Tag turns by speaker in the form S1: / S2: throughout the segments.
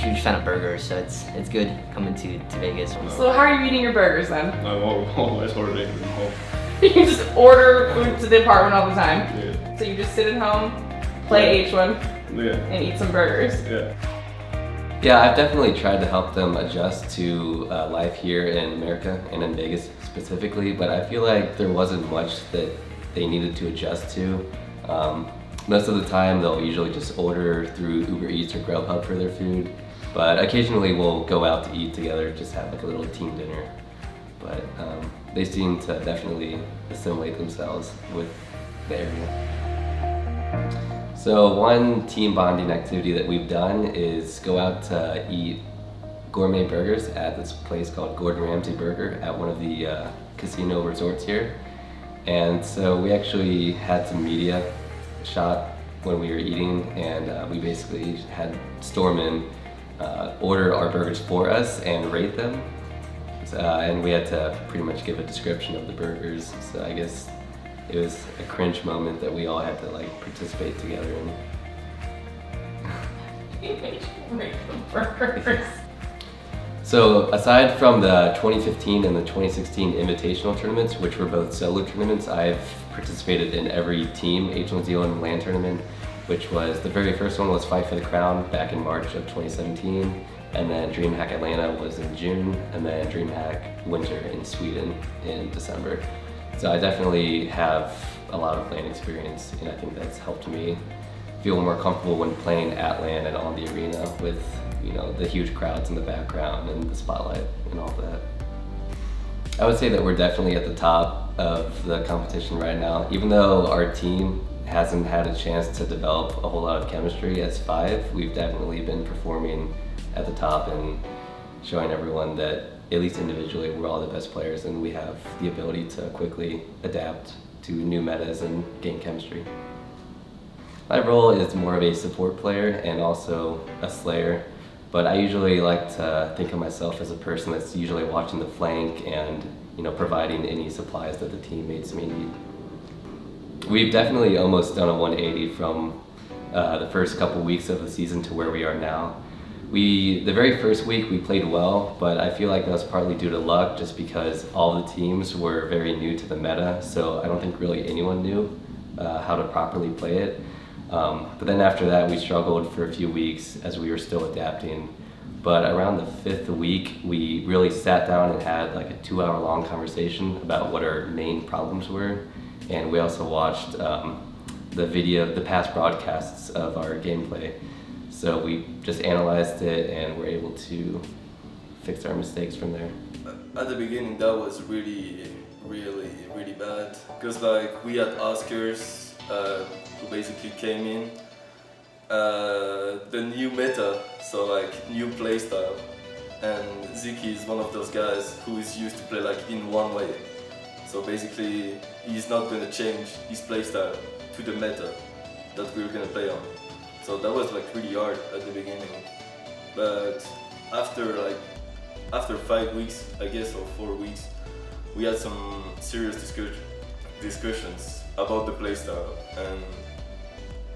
S1: huge fan of burgers, so it's good coming to Vegas.
S2: So how are you eating your burgers then?
S3: I'm always ordering from home.
S2: You just order food to the apartment all the time?
S3: Yeah.
S2: So you just sit at home, play H1, and eat some burgers?
S3: Yeah.
S4: Yeah, I've definitely tried to help them adjust to life here in America and in Vegas specifically, but I feel like there wasn't much that they needed to adjust to. Most of the time they'll usually just order through Uber Eats or Grubhub for their food, but occasionally we'll go out to eat together, just have like a little team dinner. But they seem to definitely assimilate themselves with the area. So one team bonding activity that we've done is go out to eat gourmet burgers at this place called Gordon Ramsay Burger at one of the casino resorts here. And so we actually had some media shot when we were eating, and we basically had Stormin order our burgers for us and rate them. And we had to pretty much give a description of the burgers. So I guess it was a cringe moment that we all had to like participate together in.
S2: You made you rate the burgers.
S4: So aside from the 2015 and the 2016 invitational tournaments, which were both solo tournaments, I've participated in every team H1Z1 LAN tournament, which was, the very first one was Fight for the Crown back in March of 2017, and then DreamHack Atlanta was in June, and then DreamHack Winter in Sweden in December. So I definitely have a lot of LAN experience, and I think that's helped me feel more comfortable when playing at LAN and on the arena with, you know, the huge crowds in the background and the spotlight and all that. I would say that we're definitely at the top of the competition right now. Even though our team hasn't had a chance to develop a whole lot of chemistry as five, we've definitely been performing at the top and showing everyone that, at least individually, we're all the best players and we have the ability to quickly adapt to new metas and gain chemistry. My role is more of a support player and also a slayer, but I usually like to think of myself as a person that's usually watching the flank and, you know, providing any supplies that the teammates may need. We've definitely almost done a 180 from the first couple weeks of the season to where we are now. The very first week we played well, but I feel like that was partly due to luck just because all the teams were very new to the meta, so I don't think really anyone knew how to properly play it. But then after that we struggled for a few weeks as we were still adapting. But around the fifth week we really sat down and had like a 2-hour-long conversation about what our main problems were. And we also watched the past broadcasts of our gameplay. So we just analyzed it and were able to fix our mistakes from there.
S5: At the beginning that was really bad. Because like we had Oscars who basically came in, the new meta, so like new playstyle. And Ziki is one of those guys who is used to play like in one way. So basically he's not going to change his playstyle to the meta that we're going to play on. So that was like really hard at the beginning. But after 5 weeks, I guess, or 4 weeks, we had some serious discussions about the playstyle and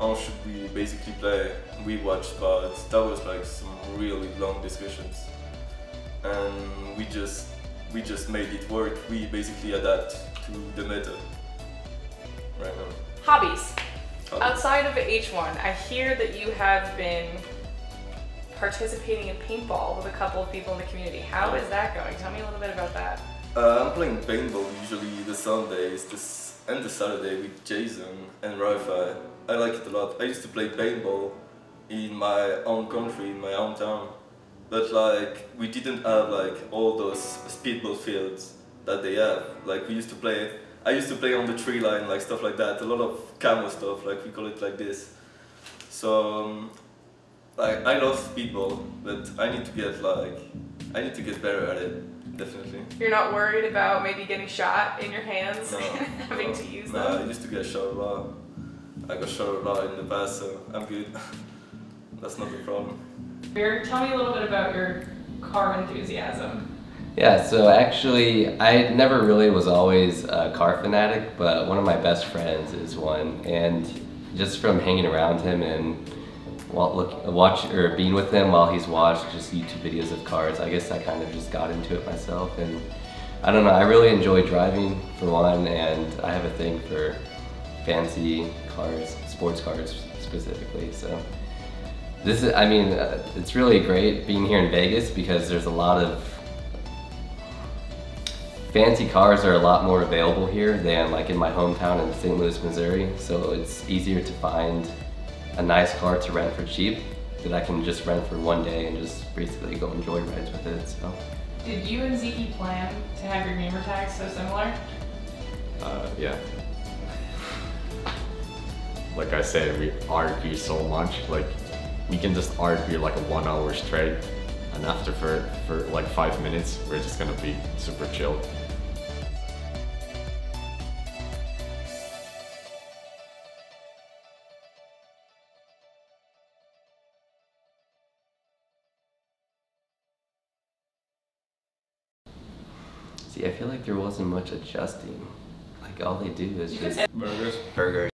S5: how should we basically play. We watched VODs. That was like some really long discussions, and we just made it work. We basically adapt to the meta right now.
S2: Hobbies. Outside of H1, I hear that you have been participating in paintball with a couple of people in the community. How is that going? Tell me a little bit about that.
S5: I'm playing paintball usually the Sundays and the Saturday with Jason and Wi-Fi. I like it a lot. I used to play paintball in my own country, in my hometown, but like we didn't have like all those speedball fields that they have. Like we used to play. I used to play on the tree line, like stuff like that. A lot of camo stuff, like we call it like this. So like I love speedball, but I need to get better at it, definitely.
S2: You're not worried about maybe getting shot in your hands
S5: No,
S2: and having to use them?
S5: I used to get shot a lot. I got shot a lot in the past, so I'm good. That's not the problem.
S2: Tell me a little bit about your car enthusiasm.
S4: Yeah, so actually I never really was always a car fanatic, but one of my best friends is one, and just from hanging around him and being with him while he's watched just YouTube videos of cars. I guess I kind of just got into it myself, and I don't know, I really enjoy driving for one, and I have a thing for fancy cars, sports cars specifically. So this is, I mean, it's really great being here in Vegas because there's a lot of fancy cars are a lot more available here than like in my hometown in St. Louis, Missouri. So it's easier to find a nice car to rent for cheap that I can just rent for one day and just basically go enjoy rides with it. So.
S2: Did you and Ziki plan to have your gamer tags so similar?
S6: Yeah. Like I said, we argue so much. Like we can just argue like a 1 hour straight, and after for like 5 minutes, we're just gonna be super chill.
S4: See, I feel like there wasn't much adjusting. Like all they do is just
S3: Burgers.
S4: burgers.